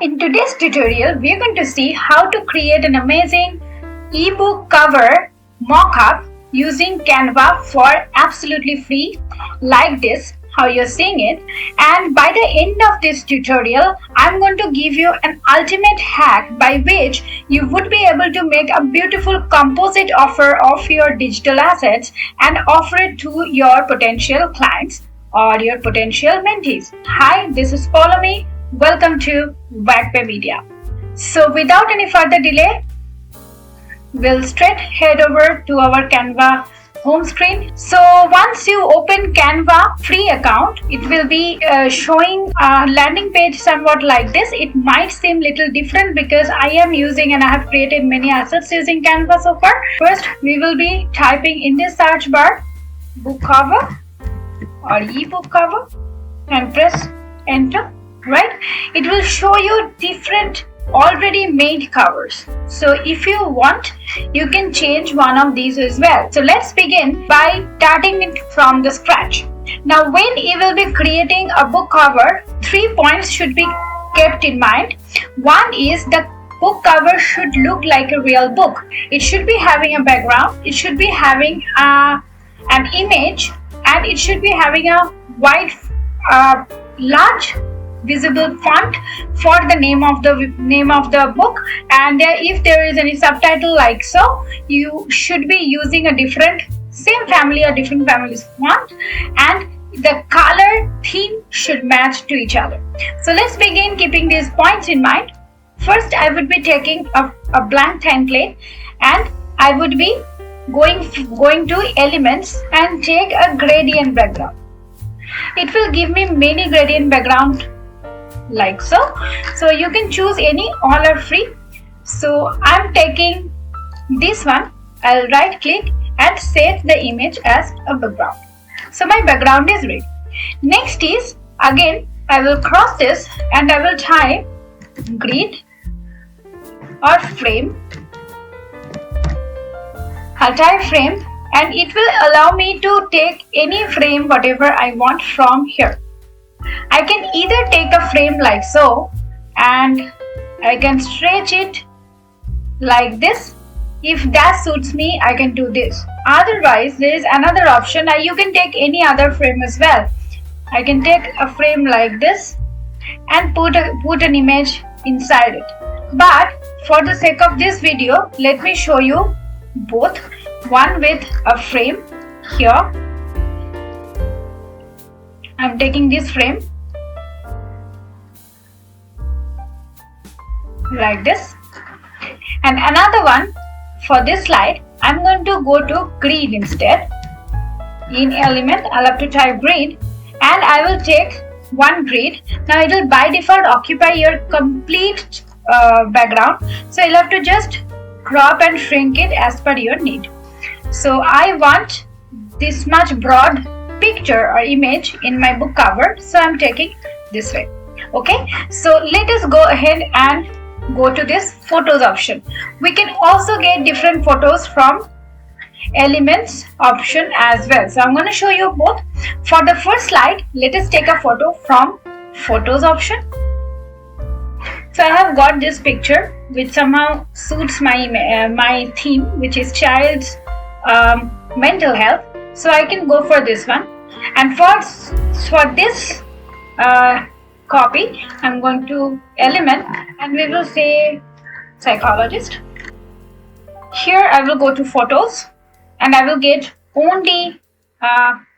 In today's tutorial, we are going to see how to create an amazing ebook cover mock-up using Canva for absolutely free, like this, how you're seeing it. And by the end of this tutorial, I'm going to give you an ultimate hack by which you would be able to make a beautiful composite offer of your digital assets and offer it to your potential clients or your potential mentees. Hi, this is Follow Me. Welcome to VAGPE Media. So without any further delay, we'll straight head over to our Canva home screen. So once you open Canva free account, it will be showing a landing page somewhat like this. It might seem little different because I am using and I have created many assets using Canva so far. First, we will be typing in the search bar book cover or ebook cover and press enter. Right, it will show you different already made covers. So if you want, you can change one of these as well. So let's begin by starting it from the scratch. Now when you will be creating a book cover, 3 points should be kept in mind. One is the book cover should look like a real book. It should be having a background, it should be having an image, and it should be having a wide large visible font for the name of the book, and if there is any subtitle like so, you should be using a different same family or different family's font, and the color theme should match to each other. So let's begin keeping these points in mind. First, I would be taking a blank template and I would be going to elements and take a gradient background. It will give me many gradient background like so. So you can choose any, all are free. So I'm taking this one. I'll right click and save the image as a background. So my background is ready. Next is, again I will cross this and I will type grid or frame. I'll type frame and it will allow me to take any frame whatever I want from here. I can either take a frame like so and I can stretch it like this. If that suits me, I can do this. Otherwise, there is another option. You can take any other frame as well. I can take a frame like this and put an image inside it. But for the sake of this video, let me show you both. One with a frame here. I'm taking this frame like this, and another one for this slide. I'm going to go to grid instead. In element, I'll have to type grid and I will take one grid. Now it will by default occupy your complete background, so you'll have to just crop and shrink it as per your need. So I want this much broad picture or image in my book cover, so I'm taking this way. Okay, so let us go ahead and go to this photos option. We can also get different photos from elements option as well. So I'm going to show you both. For the first slide, let us take a photo from photos option. So I have got this picture which somehow suits my theme, which is child's mental health. So I can go for this one, and for this copy, I'm going to element and we will say psychologist. Here I will go to photos and I will get only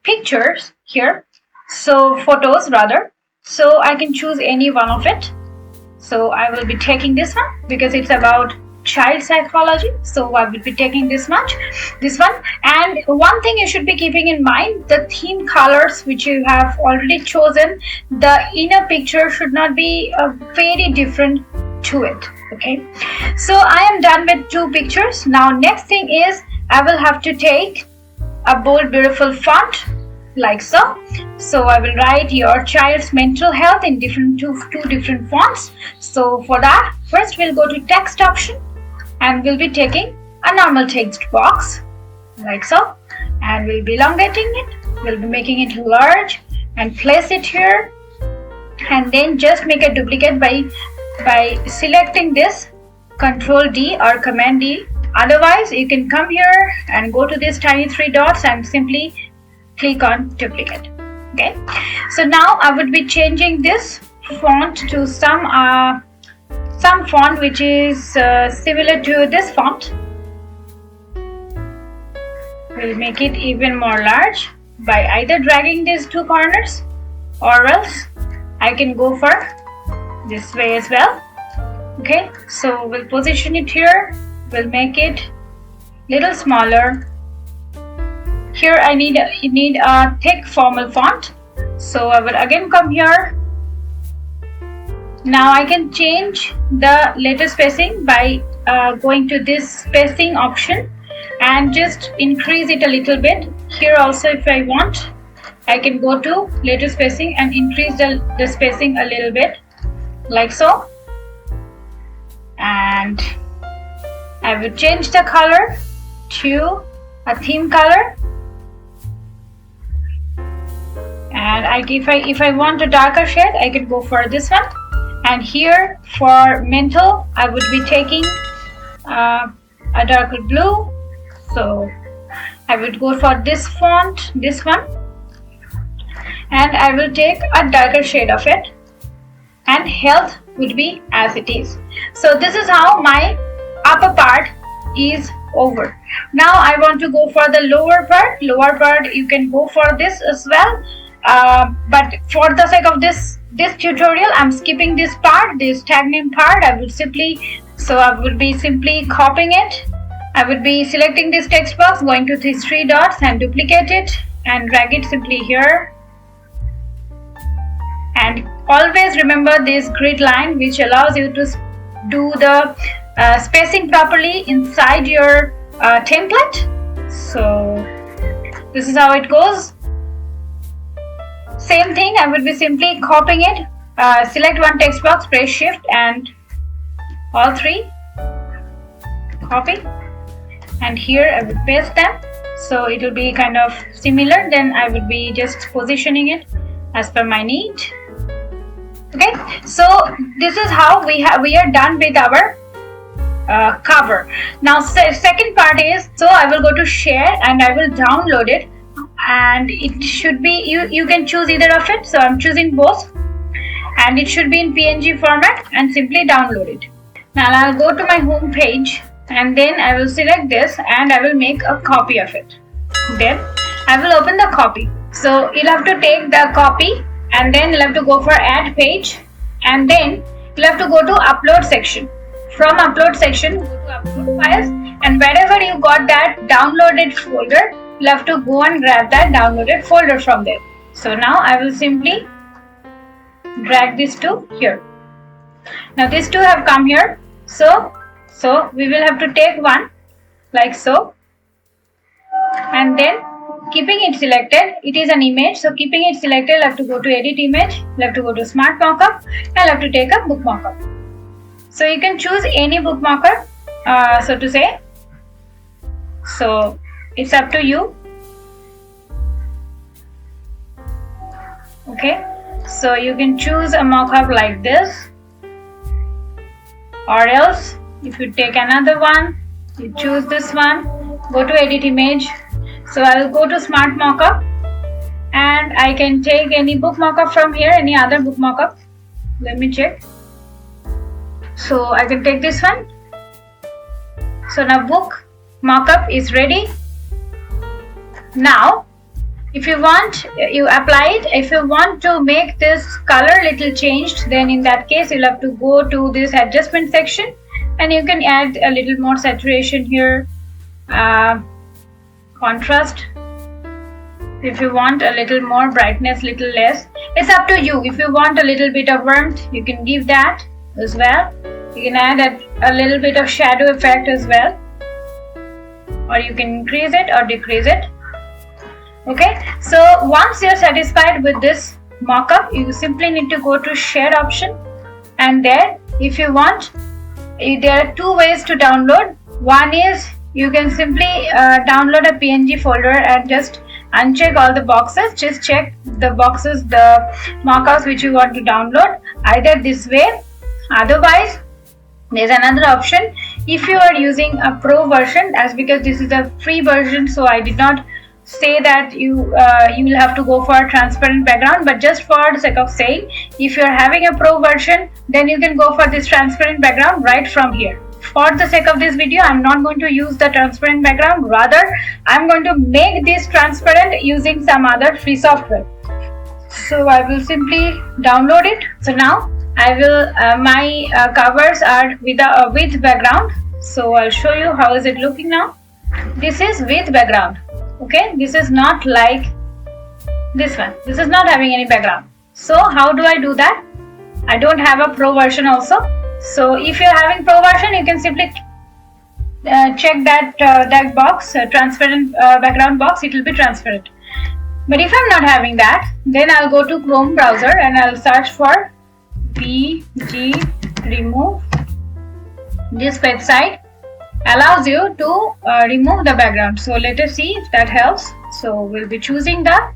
pictures here. So photos rather. So I can choose any one of it. So I will be taking this one because it's about child psychology, so I will be taking this one. And one thing you should be keeping in mind, the theme colors which you have already chosen, the inner picture should not be very different to it. Okay, so I am done with 2 pictures. Now next thing is I will have to take a bold beautiful font like so. So I will write your child's mental health in two different fonts. So for that, first we'll go to text option and we'll be taking a normal text box like so, and we'll be elongating it. We'll be making it large and place it here, and then just make a duplicate by by selecting this Control D or Command D. Otherwise, you can come here and go to these tiny 3 dots and simply click on duplicate. Okay, so now I would be changing this font to some font which is similar to this font. We'll make it even more large by either dragging these 2 corners, or else I can go for this way as well. Okay, so we'll position it here. We'll make it little smaller. Here I need a thick formal font, so I will again come here. Now I can change the letter spacing by going to this spacing option and just increase it a little bit. Here also, if I want, I can go to letter spacing and increase the spacing a little bit, like so. And I will change the color to a theme color. And if I want a darker shade, I can go for this one. And here for mental, I would be taking a darker blue. So I would go for this font, this one, and I will take a darker shade of it, and health would be as it is. So this is how my upper part is over. Now I want to go for the lower part. Lower part, you can go for this as well, but for the sake of this tutorial, I'm skipping this part, this tag name part. I would be simply copying it. I would be selecting this text box, going to these 3 dots and duplicate it and drag it simply here. And always remember this grid line, which allows you to do the spacing properly inside your template. So this is how it goes. Same thing, I would be simply copying it. Select one text box, press shift and all 3, copy, and here I would paste them, so it will be kind of similar. Then I would be just positioning it as per my need. Okay, so this is how we are done with our cover. Now second part is, so I will go to share and I will download it, and it should be, you can choose either of it, so I'm choosing both, and it should be in PNG format, and simply download it. Now I'll go to my home page and then I will select this and I will make a copy of it. Then I will open the copy. So you'll have to take the copy and then you'll have to go for add page, and then you'll have to go to upload section. From upload section, go to upload files, and wherever you got that downloaded folder, you'll have to go and grab that downloaded folder from there. So now I will simply drag this to here. Now these 2 have come here, so we will have to take one like so, and then keeping it selected, it is an image, so keeping it selected, I'll have to go to edit image, I'll have to go to smart mockup, and I'll have to take a book mockup. So you can choose any book marker, so to say. So it's up to you. Okay, so you can choose a mockup like this, or else if you take another one, you choose this one, go to edit image. So I will go to smart mockup and I can take any book mockup from here, any other book mockup. Let me check. So I can take this one. So now book mockup is ready. Now if you want, you apply it. If you want to make this color little changed, then in that case you'll have to go to this adjustment section and you can add a little more saturation here, contrast. If you want a little more brightness, little less, it's up to you. If you want a little bit of warmth, you can give that as well. You can add a little bit of shadow effect as well, or you can increase it or decrease it. Okay, so once you're satisfied with this mockup, you simply need to go to share option, and there, if you want, there are 2 ways to download. One is you can simply download a PNG folder and just uncheck all the boxes. Just check the boxes, the mockups which you want to download, either this way, Otherwise, there's another option. If you are using a pro version, as because this is a free version, so I did not say that you will have to go for a transparent background, but just for the sake of saying, if you are having a pro version, then you can go for this transparent background right from here. For the sake of this video, I'm not going to use the transparent background, rather I'm going to make this transparent using some other free software. So I will simply download it. So now I will my covers are with background, so I'll show you how is it looking now. This is with background. Okay, this is not like this one. This is not having any background. So how do I do that? I don't have a pro version also. So if you're having pro version, you can simply check that box, transparent background box. It will be transparent. But if I'm not having that, then I'll go to Chrome browser and I'll search for VG remove. This website allows you to remove the background. So let us see if that helps. So we'll be choosing the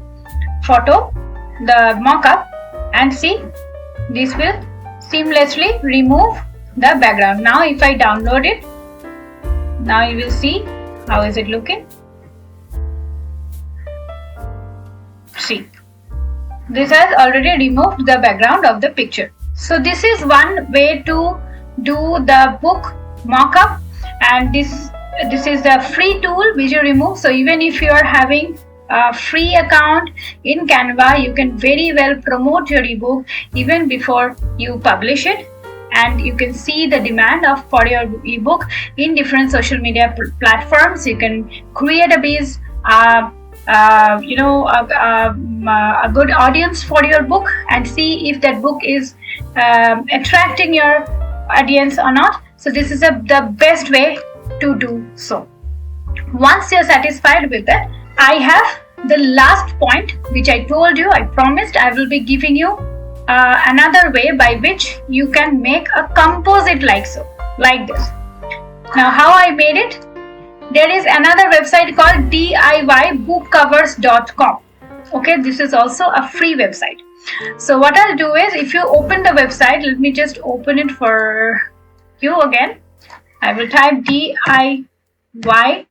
photo, the mockup, and see, this will seamlessly remove the background. Now if I download it, now you will see how is it looking. See, this has already removed the background of the picture. So this is one way to do the book mockup, and this is the free tool which you remove. So even if you are having a free account in Canva, you can very well promote your ebook even before you publish it, and you can see the demand for your ebook in different social media platforms. You can create a base, a good audience for your book, and see if that book is attracting your audience or not. So this is the best way to do so. Once you're satisfied with that, I have the last point which I told you. I promised I will be giving you another way by which you can make a composite like this. Now how I made it? There is another website called DIYbookcovers.com. Okay, this is also a free website. So what I'll do is, if you open the website, let me just open it for you again. I will type DIY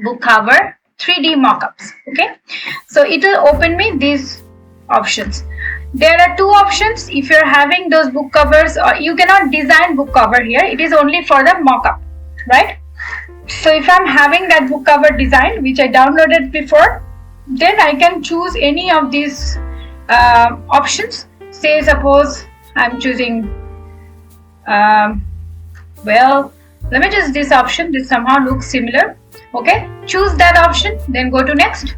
book cover 3D mockups. Okay, so it will open me these options. There are two options. If you're having those book covers, or you cannot design book cover here, it is only for the mockup, right? So if I'm having that book cover design which I downloaded before, then I can choose any of these options. Say suppose I'm choosing well, let me choose this option. This somehow looks similar. Okay, choose that option, then go to next.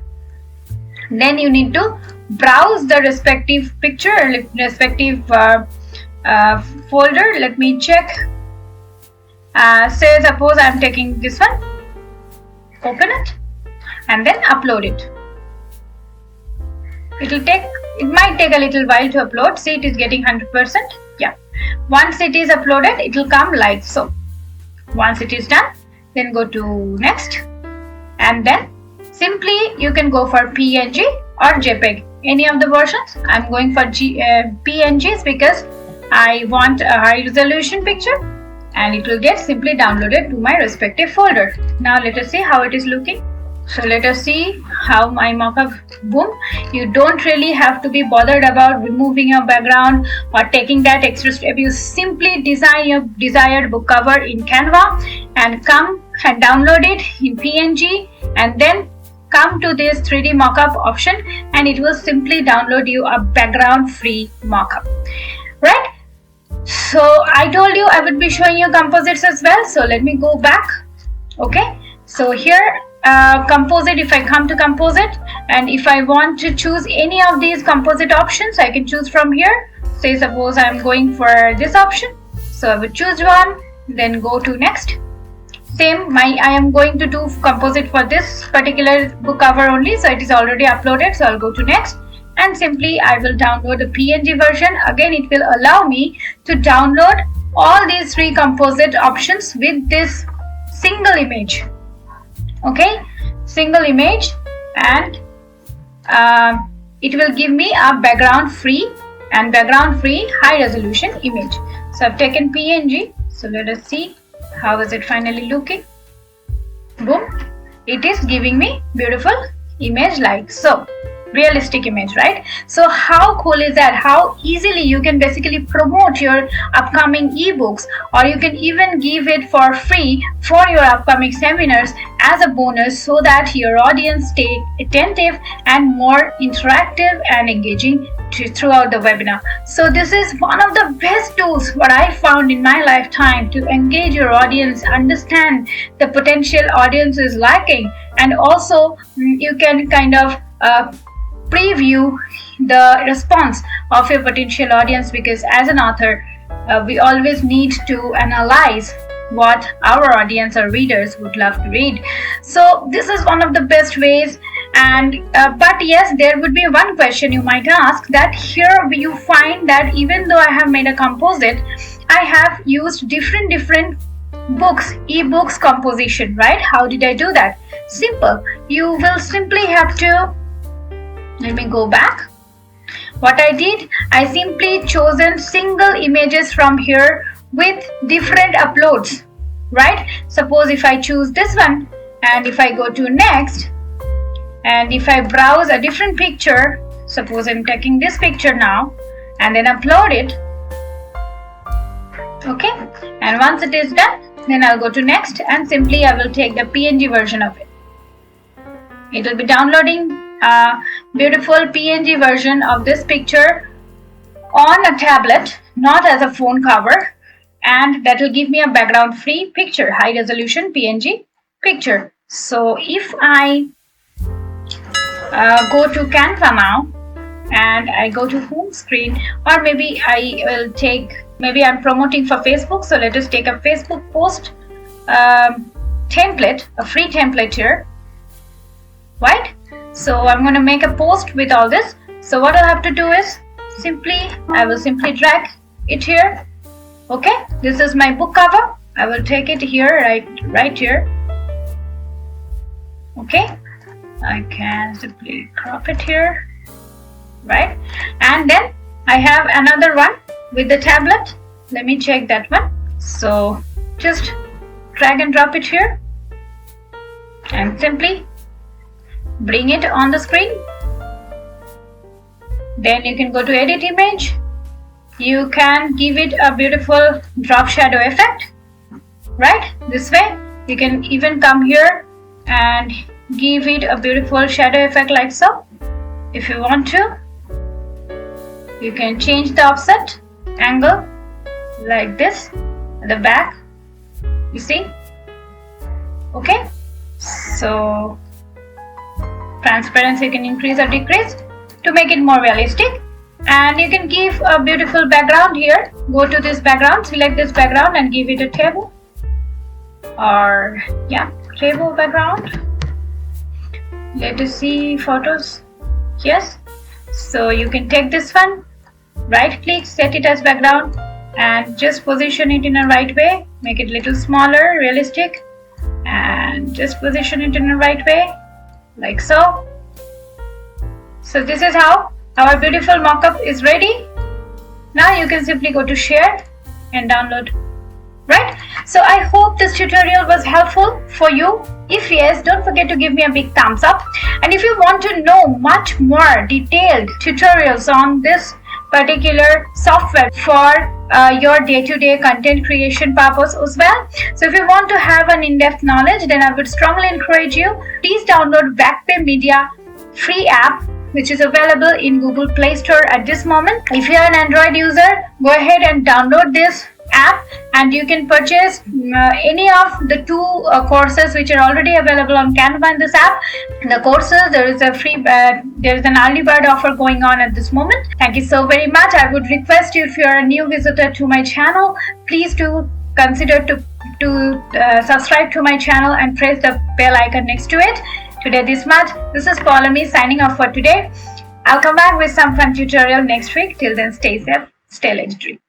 Then you need to browse the respective picture, respective folder. Let me check. Say suppose I'm taking this one, open it, and then upload it. It might take a little while to upload. See, it is getting 100%. Yeah. Once it is uploaded, it will come like so. Once it is done, then go to next, and then simply you can go for PNG or JPEG, any of the versions. I'm going for PNGs because I want a high resolution picture, and it will get simply downloaded to my respective folder. Now let us see how it is looking. So let us see how my mockup, boom. You don't really have to be bothered about removing your background or taking that extra step. You simply design your desired book cover in Canva and come and download it in PNG, and then come to this 3D mockup option, and it will simply download you a background free mockup, right? So I told you I would be showing you composites as well. So let me go back. Okay, so here composite, if I come to composite, and if I want to choose any of these composite options, I can choose from here. Say suppose I'm going for this option, so I would choose one, then go to next. Same, I am going to do composite for this particular book cover only, so it is already uploaded, so I'll go to next, and simply I will download the PNG version. Again, it will allow me to download all these three composite options with this single image. Okay, single image, and it will give me a background free high resolution image. So I've taken PNG. So let us see how is it finally looking. Boom. It is giving me beautiful image like so. Realistic image, right? So how cool is that? How easily you can basically promote your upcoming ebooks, or you can even give it for free for your upcoming seminars as a bonus, so that your audience stay attentive and more interactive and engaging throughout the webinar. So this is one of the best tools what I found in my lifetime to engage your audience, understand the potential audience is lacking, and also you can kind of preview the response of your potential audience, because as an author we always need to analyze what our audience or readers would love to read. So this is one of the best ways. And but yes, there would be one question you might ask, that here you find that even though I have made a composite, I have used different books, ebooks composition, right? How did I do that? Simple. You will simply have to, let me go back. What I did, I simply chosen single images from here with different uploads, right? Suppose if I choose this one, and if I go to next, and if I browse a different picture, suppose I'm taking this picture now and then upload it. Okay, and once it is done, then I'll go to next, and simply I will take the PNG version of it. It will be downloading a beautiful PNG version of this picture on a tablet, not as a phone cover, and that will give me a background free picture, high resolution PNG picture. So if I go to Canva now and I go to home screen, or maybe I will take, maybe I'm promoting for Facebook, so let us take a Facebook post template, a free template here, right? So I'm going to make a post with all this. So what I'll have to do is I will simply drag it here. Okay, this is my book cover. I will take it here, right here. Okay, I can simply crop it here, right? And then I have another one with the tablet. Let me check that one. So just drag and drop it here and simply bring it on the screen. Then you can go to edit image. You can give it a beautiful drop shadow effect, right? This way you can even come here and give it a beautiful shadow effect like so. If you want to, you can change the offset angle like this at the back, you see. Okay, so transparency you can increase or decrease to make it more realistic. And you can give a beautiful background here. Go to this background, select this background and give it a table, or yeah, table background. Let us see photos. Yes, so you can take this one, right click, set it as background, and just position it in a right way. Make it a little smaller, realistic, and just position it in a right way like so. So this is how our beautiful mockup is ready. Now you can simply go to share and download, right? So I hope this tutorial was helpful for you. If yes, don't forget to give me a big thumbs up. And if you want to know much more detailed tutorials on this particular software for your day-to-day content creation purpose as well, so if you want to have an in-depth knowledge, then I would strongly encourage you, please download VAGPE Media free app, which is available in Google Play Store at this moment. If you are an Android user, go ahead and download this app, and you can purchase any of the two courses which are already available on Canva in this app. The courses, there is a free there is an early bird offer going on at this moment. Thank you so very much. I would request you, if you are a new visitor to my channel, please do consider to subscribe to my channel and press the bell icon next to it. Today this much. This is Paulami signing off for today. I'll come back with some fun tutorial next week. Till then, stay safe, stay legendary.